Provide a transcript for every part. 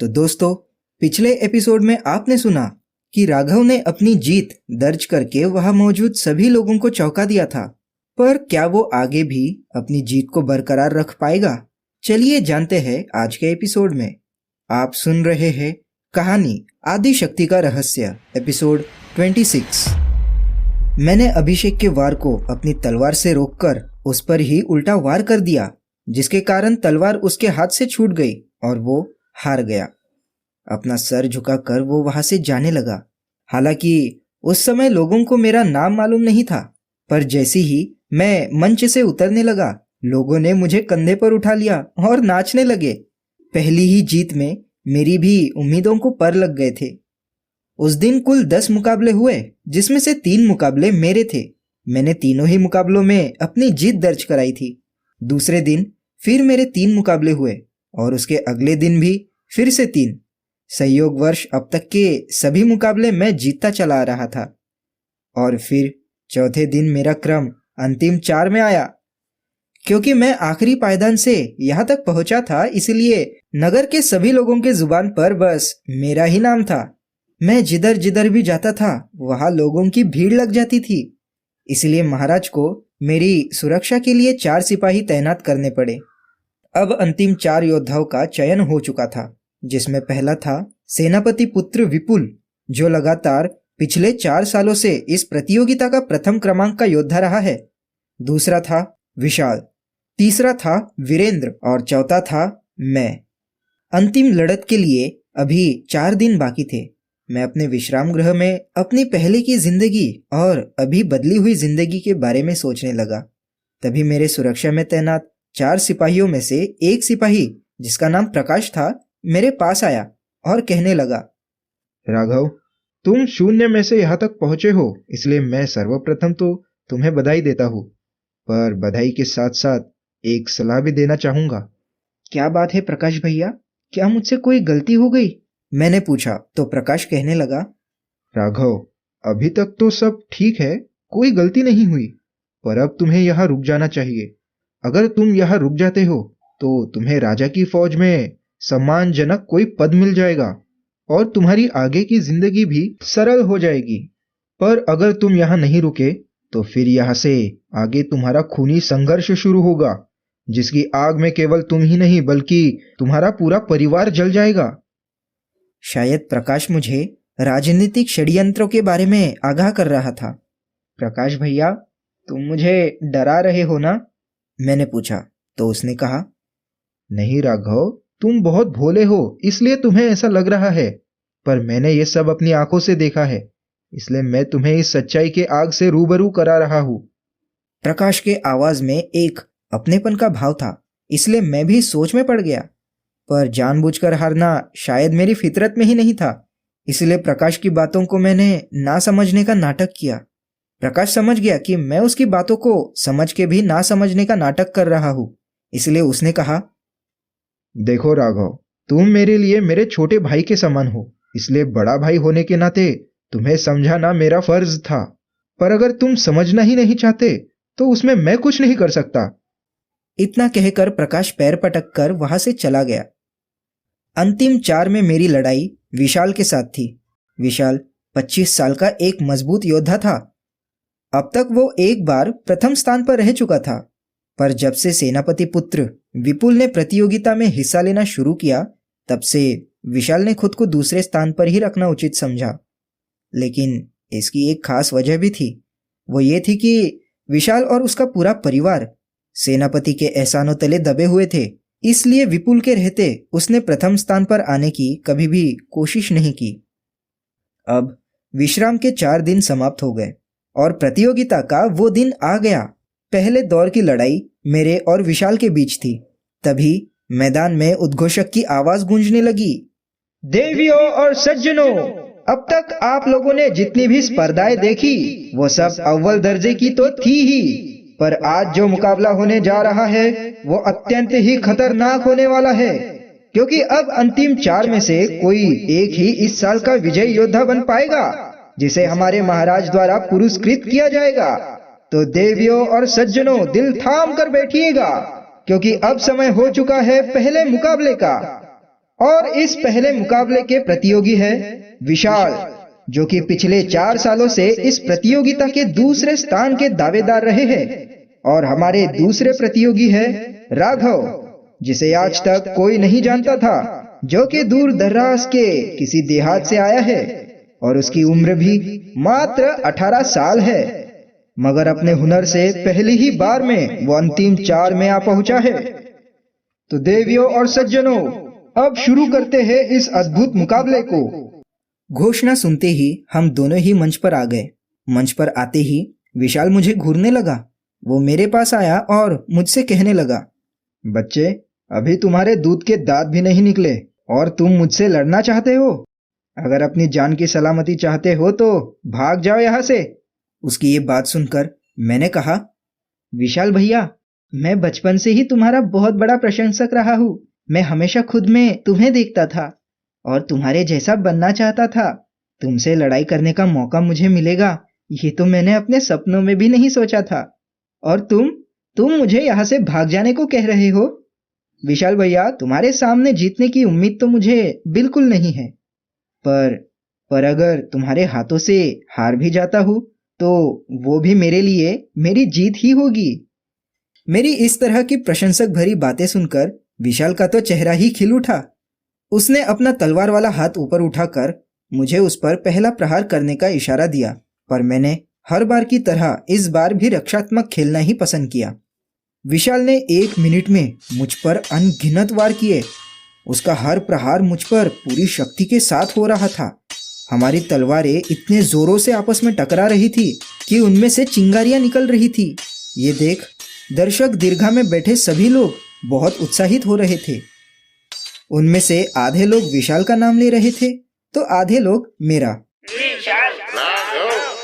तो दोस्तों, पिछले एपिसोड में आपने सुना कि राघव ने अपनी जीत दर्ज करके वहां मौजूद सभी लोगों को चौंका दिया था। पर क्या वो आगे भी अपनी जीत को बरकरार रख पाएगा? चलिए जानते हैं आज के एपिसोड में। आप सुन रहे हैं कहानी आदि शक्ति का रहस्य, एपिसोड 26। मैंने अभिषेक के वार को अपनी तलवार से रोककर उस पर ही उल्टा वार कर दिया, जिसके कारण तलवार उसके हाथ से छूट गई और वो हार गया। अपना सर झुकाकर वो वहां से जाने लगा। हालांकि उस समय लोगों को मेरा नाम मालूम नहीं था, पर जैसे ही मैं मंच से उतरने लगा, लोगों ने मुझे कंधे पर उठा लिया और नाचने लगे। पहली ही जीत में मेरी भी उम्मीदों को पर लग गए थे। उस दिन कुल 10 मुकाबले हुए, जिसमें से 3 मुकाबले मेरे थे। मैंने तीनों ही मुकाबलों में अपनी जीत दर्ज कराई थी। दूसरे दिन फिर मेरे 3 मुकाबले हुए और उसके अगले दिन भी फिर से 3। संयोगवश अब तक के सभी मुकाबले मैं जीतता चला आ रहा था। और फिर चौथे दिन मेरा क्रम अंतिम 4 में आया। क्योंकि मैं आखिरी पायदान से यहाँ तक पहुंचा था, इसलिए नगर के सभी लोगों के जुबान पर बस मेरा ही नाम था। मैं जिधर जिधर भी जाता था वहां लोगों की भीड़ लग जाती थी। इसलिए महाराज को मेरी सुरक्षा के लिए 4 सिपाही तैनात करने पड़े। अब अंतिम 4 योद्धाओं का चयन हो चुका था, जिसमें पहला था सेनापति पुत्र विपुल, जो लगातार पिछले 4 सालों से इस प्रतियोगिता का प्रथम क्रमांक का योद्धा रहा है। दूसरा था विशाल, तीसरा था वीरेंद्र और चौथा था मैं। अंतिम लड़त के लिए अभी 4 दिन बाकी थे। मैं अपने विश्राम गृह में अपनी पहले की जिंदगी और अभी बदली हुई जिंदगी के बारे में सोचने लगा। तभी मेरे सुरक्षा में तैनात 4 सिपाहियों में से एक सिपाही, जिसका नाम प्रकाश था, मेरे पास आया और कहने लगा, राघव, तुम शून्य में से यहाँ तक पहुंचे हो, इसलिए मैं सर्वप्रथम तो तुम्हें बधाई देता हूँ, पर बधाई के साथ साथ एक सलाह भी देना चाहूंगा। क्या बात है प्रकाश भैया, क्या मुझसे कोई गलती हो गई? मैंने पूछा तो प्रकाश कहने लगा, राघव, अभी तक तो सब ठीक है, कोई गलती नहीं हुई, पर अब तुम्हें यहाँ रुक जाना चाहिए। अगर तुम यहाँ रुक जाते हो तो तुम्हें राजा की फौज में सम्मानजनक कोई पद मिल जाएगा और तुम्हारी आगे की जिंदगी भी सरल हो जाएगी। पर अगर तुम यहाँ नहीं रुके तो फिर यहाँ से आगे तुम्हारा खूनी संघर्ष शुरू होगा, जिसकी आग में केवल तुम ही नहीं बल्कि तुम्हारा पूरा परिवार जल जाएगा। शायद प्रकाश मुझे राजनीतिक षड्यंत्रों के बारे में आगाह कर रहा था। प्रकाश भैया, तुम मुझे डरा रहे हो ना? मैंने पूछा तो उसने कहा, नहीं राघव, तुम बहुत भोले हो, इसलिए तुम्हें ऐसा लग रहा है, पर मैंने ये सब अपनी आंखों से देखा है, इसलिए मैं तुम्हें इस सच्चाई के आग से रूबरू करा रहा हूं। प्रकाश के आवाज में एक अपनेपन का भाव था, इसलिए मैं भी सोच में पड़ गया। पर जानबूझकर हारना शायद मेरी फितरत में ही नहीं था, इसलिए प्रकाश की बातों को मैंने ना समझने का नाटक किया। प्रकाश समझ गया कि मैं उसकी बातों को समझ के भी ना समझने का नाटक कर रहा हूं, इसलिए उसने कहा, देखो राघव, तुम मेरे लिए मेरे छोटे भाई के समान हो, इसलिए बड़ा भाई होने के नाते तुम्हें समझाना मेरा फर्ज था। पर अगर तुम समझना ही नहीं चाहते तो उसमें मैं कुछ नहीं कर सकता। इतना कहकर प्रकाश पैर पटक कर वहां से चला गया। अंतिम 4 में मेरी लड़ाई विशाल के साथ थी। विशाल 25 साल का एक मजबूत योद्धा था। अब तक वो एक बार प्रथम स्थान पर रह चुका था, पर जब से सेनापति पुत्र विपुल ने प्रतियोगिता में हिस्सा लेना शुरू किया, तब से विशाल ने खुद को दूसरे स्थान पर ही रखना उचित समझा। लेकिन इसकी एक खास वजह भी थी। वो ये थी कि विशाल और उसका पूरा परिवार सेनापति के एहसानों तले दबे हुए थे, इसलिए विपुल के रहते उसने प्रथम स्थान पर आने की कभी भी कोशिश नहीं की। अब विश्राम के 4 दिन समाप्त हो गए और प्रतियोगिता का वो दिन आ गया। पहले दौर की लड़ाई मेरे और विशाल के बीच थी। तभी मैदान में उद्घोषक की आवाज गूंजने लगी, देवियों और सज्जनों, अब तक आप लोगों ने जितनी भी स्पर्धाएं देखी वो सब अव्वल दर्जे की तो थी ही, पर आज जो मुकाबला होने जा रहा है वो अत्यंत ही खतरनाक होने वाला है, क्योंकि अब अंतिम 4 में से कोई एक ही इस साल का विजयी योद्धा बन पाएगा, जिसे हमारे महाराज द्वारा पुरस्कृत किया जाएगा। तो देवियों और सज्जनों, दिल थाम कर बैठिएगा, क्योंकि अब समय हो चुका है पहले मुकाबले का। और इस पहले मुकाबले के प्रतियोगी है विशाल, जो कि पिछले 4 सालों से इस प्रतियोगिता के दूसरे स्थान के दावेदार रहे हैं। और हमारे दूसरे प्रतियोगी है राघव, जिसे आज तक कोई नहीं जानता था, जो कि दूर दराज के किसी देहात से आया है और उसकी उम्र भी मात्र 18 साल है, मगर अपने हुनर से पहली ही बार में वो अंतिम 4 में आ पहुंचा है। तो देवियों और सज्जनों, अब शुरू करते हैं इस अद्भुत मुकाबले को। घोषणा सुनते ही हम दोनों ही मंच पर आ गए। मंच पर आते ही विशाल मुझे घूरने लगा। वो मेरे पास आया और मुझसे कहने लगा, बच्चे, अभी तुम्हारे दूध के दांत भी नहीं निकले और तुम मुझसे लड़ना चाहते हो? अगर अपनी जान की सलामती चाहते हो तो भाग जाओ यहाँ से। उसकी ये बात सुनकर मैंने कहा, विशाल भैया, मैं बचपन से ही तुम्हारा बहुत बड़ा प्रशंसक रहा हूँ। मैं हमेशा खुद में तुम्हें देखता था और तुम्हारे जैसा बनना चाहता था। तुमसे लड़ाई करने का मौका मुझे मिलेगा, ये तो मैंने अपने सपनों में भी नहीं सोचा था। और तुम मुझे यहाँ से भाग जाने को कह रहे हो? विशाल भैया, तुम्हारे सामने जीतने की उम्मीद तो मुझे बिल्कुल नहीं है, पर अगर तुम्हारे हाथों से हार भी जाता हूँ तो वो भी मेरे लिए मेरी जीत ही होगी। मेरी इस तरह की प्रशंसक भरी बातें सुनकर विशाल का तो चेहरा ही खिल उठा। उसने अपना तलवार वाला हाथ ऊपर उठाकर मुझे उस पर पहला प्रहार करने का इशारा दिया, पर मैंने हर बार की तरह इस बार भी रक्षात्मक खेलना ही पसंद किया। विशाल ने 1 मिनट में मुझ पर अनगिनत वार किए। उसका हर प्रहार मुझ पर पूरी शक्ति के साथ हो रहा था। हमारी तलवारें इतने जोरों से आपस में टकरा रही थी कि उनमें से चिंगारियां निकल रही थी। ये देख दर्शक दीर्घा में बैठे सभी लोग बहुत उत्साहित हो रहे थे। उनमें से आधे लोग विशाल का नाम ले रहे थे तो आधे लोग मेरा। विशाल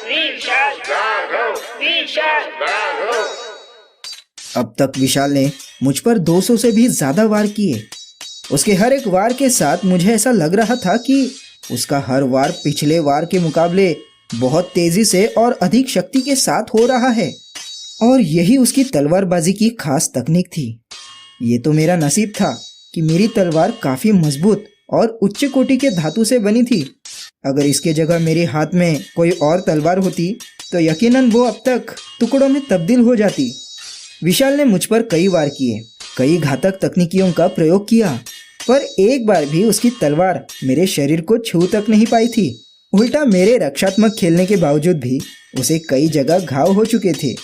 विशाल विशाल। अब तक विशाल ने मुझ पर 200 से भी ज्यादा वार किए। उसके हर एक वार के साथ मुझे ऐसा लग रहा था कि उसका हर वार पिछले वार के मुकाबले बहुत तेजी से और अधिक शक्ति के साथ हो रहा है, और यही उसकी तलवारबाजी की खास तकनीक थी। ये तो मेरा नसीब था कि मेरी तलवार काफी मजबूत और उच्च कोटि के धातु से बनी थी। अगर इसके जगह मेरे हाथ में कोई और तलवार होती तो यकीनन वो अब तक टुकड़ों में तब्दील हो जाती। विशाल ने मुझ पर कई वार किए, कई घातक तकनीकियों का प्रयोग किया, पर एक बार भी उसकी तलवार मेरे शरीर को छू तक नहीं पाई थी। उल्टा मेरे रक्षात्मक खेलने के बावजूद भी उसे कई जगह घाव हो चुके थे।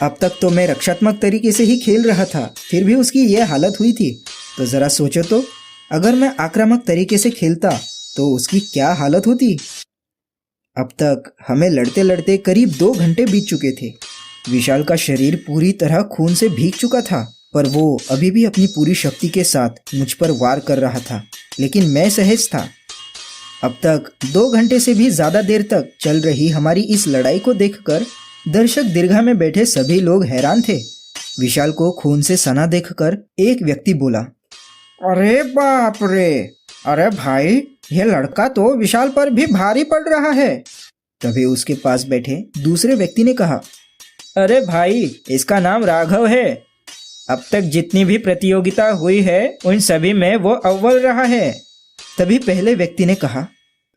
अब तक तो मैं रक्षात्मक तरीके से ही खेल रहा था, फिर भी उसकी यह हालत हुई थी। तो जरा सोचो तो, अगर मैं आक्रामक तरीके से खेलता तो उसकी क्या हालत होती। अब तक हमें लड़ते लड़ते करीब 2 घंटे बीत चुके थे। विशाल का शरीर पूरी तरह खून से भीग चुका था, पर वो अभी भी अपनी पूरी शक्ति के साथ मुझ पर वार कर रहा था, लेकिन मैं सहज था। अब तक 2 घंटे से भी ज्यादा देर तक चल रही हमारी इस लड़ाई को देखकर दर्शक दीर्घा में बैठे सभी लोग हैरान थे। विशाल को खून से सना देखकर एक व्यक्ति बोला, अरे बाप रे, अरे भाई, यह लड़का तो विशाल पर भी भारी पड़ रहा है। तभी उसके पास बैठे दूसरे व्यक्ति ने कहा, अरे भाई, इसका नाम राघव है। अब तक जितनी भी प्रतियोगिता हुई है उन सभी में वो अव्वल रहा है। तभी पहले व्यक्ति ने कहा,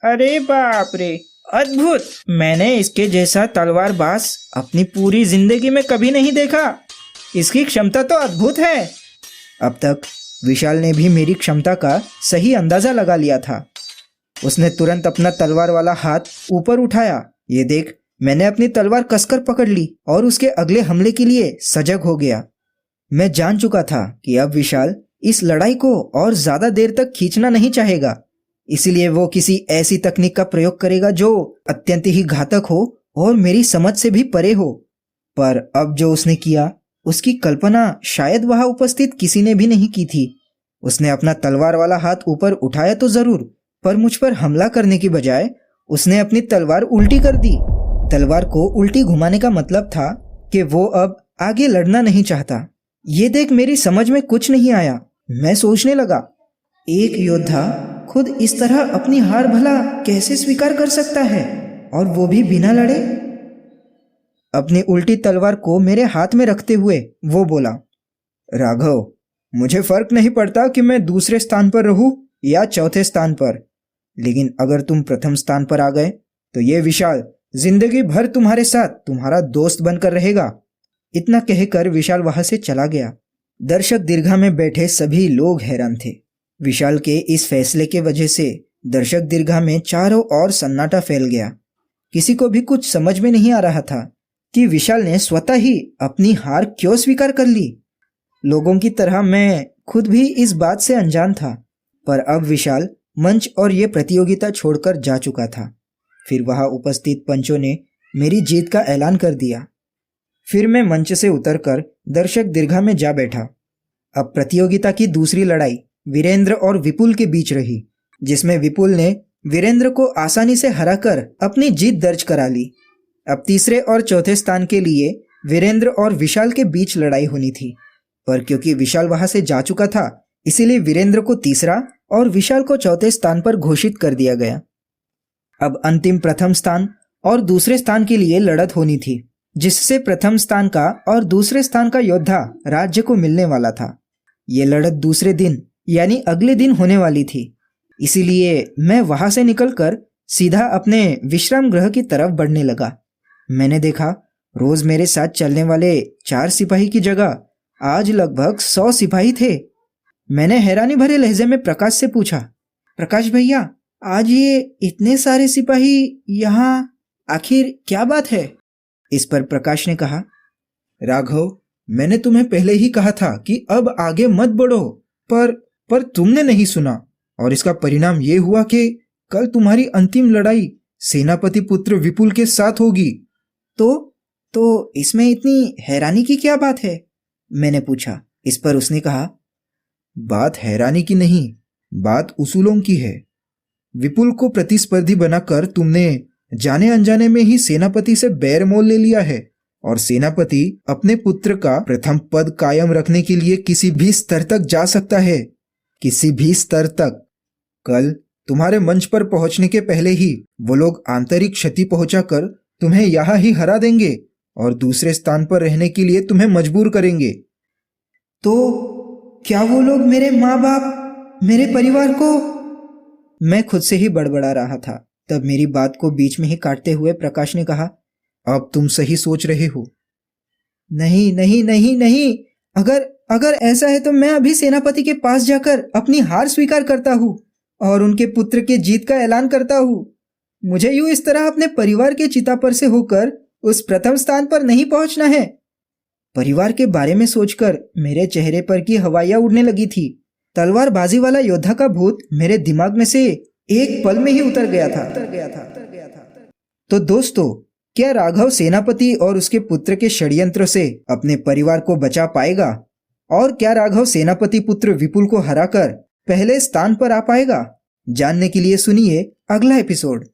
अरे बाप रे, अद्भुत, मैंने इसके जैसा तलवारबाज अपनी पूरी जिंदगी में कभी नहीं देखा। इसकी क्षमता तो अद्भुत है। अब तक विशाल ने भी मेरी क्षमता का सही अंदाजा लगा लिया था। उसने तुरंत अपना तलवार वाला हाथ ऊपर उठाया। ये देख मैंने अपनी तलवार कसकर पकड़ ली और उसके अगले हमले के लिए सजग हो गया। मैं जान चुका था कि अब विशाल इस लड़ाई को और ज्यादा देर तक खींचना नहीं चाहेगा, इसलिए वो किसी ऐसी तकनीक का प्रयोग करेगा जो अत्यंत ही घातक हो और मेरी समझ से भी परे हो। पर अब जो उसने किया उसकी कल्पना शायद वहां उपस्थित किसी ने भी नहीं की थी। उसने अपना तलवार वाला हाथ ऊपर उठाया तो जरूर, पर मुझ पर हमला करने की बजाय उसने अपनी तलवार उल्टी कर दी। तलवार को उल्टी घुमाने का मतलब था कि वो अब आगे लड़ना नहीं चाहता। ये देख मेरी समझ में कुछ नहीं आया। मैं सोचने लगा, एक योद्धा खुद इस तरह अपनी हार भला कैसे स्वीकार कर सकता है, और वो भी बिना लड़े। अपनी उल्टी तलवार को मेरे हाथ में रखते हुए वो बोला, राघव, मुझे फर्क नहीं पड़ता कि मैं दूसरे स्थान पर रहूं या चौथे स्थान पर। लेकिन अगर तुम प्रथम स्थान पर आ गए तो ये विशाल जिंदगी भर तुम्हारे साथ तुम्हारा दोस्त बनकर रहेगा। इतना कहकर विशाल वहां से चला गया। दर्शक दीर्घा में बैठे सभी लोग हैरान थे। विशाल के इस फैसले के वजह से दर्शक दीर्घा में चारों ओर सन्नाटा फैल गया। किसी को भी कुछ समझ में नहीं आ रहा था कि विशाल ने स्वतः ही अपनी हार क्यों स्वीकार कर ली। लोगों की तरह मैं खुद भी इस बात से अनजान था, पर अब विशाल मंच और ये प्रतियोगिता छोड़कर जा चुका था। फिर वहां उपस्थित पंचों ने मेरी जीत का ऐलान कर दिया। फिर मैं मंच से उतरकर दर्शक दीर्घा में जा बैठा। अब प्रतियोगिता की दूसरी लड़ाई वीरेंद्र और विपुल के बीच रही, जिसमें विपुल ने वीरेंद्र को आसानी से हराकर अपनी जीत दर्ज करा ली। अब तीसरे और चौथे स्थान के लिए वीरेंद्र और विशाल के बीच लड़ाई होनी थी, पर क्योंकि विशाल वहां से जा चुका था, इसीलिए वीरेंद्र को तीसरा और विशाल को चौथे स्थान पर घोषित कर दिया गया। अब अंतिम प्रथम स्थान और दूसरे स्थान के लिए लड़त होनी थी, जिससे प्रथम स्थान का और दूसरे स्थान का योद्धा राज्य को मिलने वाला था। ये लड़त दूसरे दिन यानी अगले दिन होने वाली थी, इसीलिए मैं वहां से निकलकर सीधा अपने विश्राम गृह की तरफ बढ़ने लगा। मैंने देखा रोज मेरे साथ चलने वाले 4 सिपाही की जगह आज लगभग 100 सिपाही थे। मैंने हैरानी भरे लहजे में प्रकाश से पूछा, प्रकाश भैया, आज ये इतने सारे सिपाही यहाँ, आखिर क्या बात है? इस पर प्रकाश ने कहा, राघव, मैंने तुम्हें पहले ही कहा था कि अब आगे मत बढ़ो, पर तुमने नहीं सुना, और इसका परिणाम ये हुआ कि कल तुम्हारी अंतिम लड़ाई सेनापति पुत्र विपुल के साथ होगी। तो इसमें इतनी हैरानी की क्या बात है? मैंने पूछा। इस पर उसने कहा, बात हैरानी की नहीं, बात उसूलों की है। विपुल को प्रतिस्पर्धी बनाकर तुमने जाने अनजाने में ही सेनापति से बैर मोल ले लिया है, और सेनापति अपने पुत्र का प्रथम पद कायम रखने के लिए किसी भी स्तर तक जा सकता है, किसी भी स्तर तक। कल तुम्हारे मंच पर पहुंचने के पहले ही वो लोग आंतरिक क्षति पहुंचाकर तुम्हें यहाँ ही हरा देंगे और दूसरे स्थान पर रहने के लिए तुम्हें मजबूर करेंगे। तो क्या वो लोग मेरे माँ बाप, मेरे परिवार को? मैं खुद से ही बड़बड़ा रहा था। तब मेरी बात को बीच में ही काटते हुए प्रकाश ने कहा, अब तुम सही सोच रहे हो। नहीं नहीं नहीं नहीं, अगर ऐसा है तो मैं अभी सेनापति के पास जाकर अपनी हार स्वीकार करता हूँ और उनके पुत्र के जीत का ऐलान करता हूँ। मुझे यूं इस तरह अपने परिवार के चिता पर से होकर उस प्रथम स्थान पर नहीं पहुंचना है। परिवार के बारे में सोचकर मेरे चेहरे पर की हवाइयां उड़ने लगी थी। तलवारबाजी वाला योद्धा का भूत मेरे दिमाग में से एक पल में ही उतर गया था। तो दोस्तों, क्या राघव सेनापति और उसके पुत्र के षड्यंत्र से अपने परिवार को बचा पाएगा? और क्या राघव सेनापति पुत्र विपुल को हराकर पहले स्थान पर आ पाएगा? जानने के लिए सुनिए अगला एपिसोड।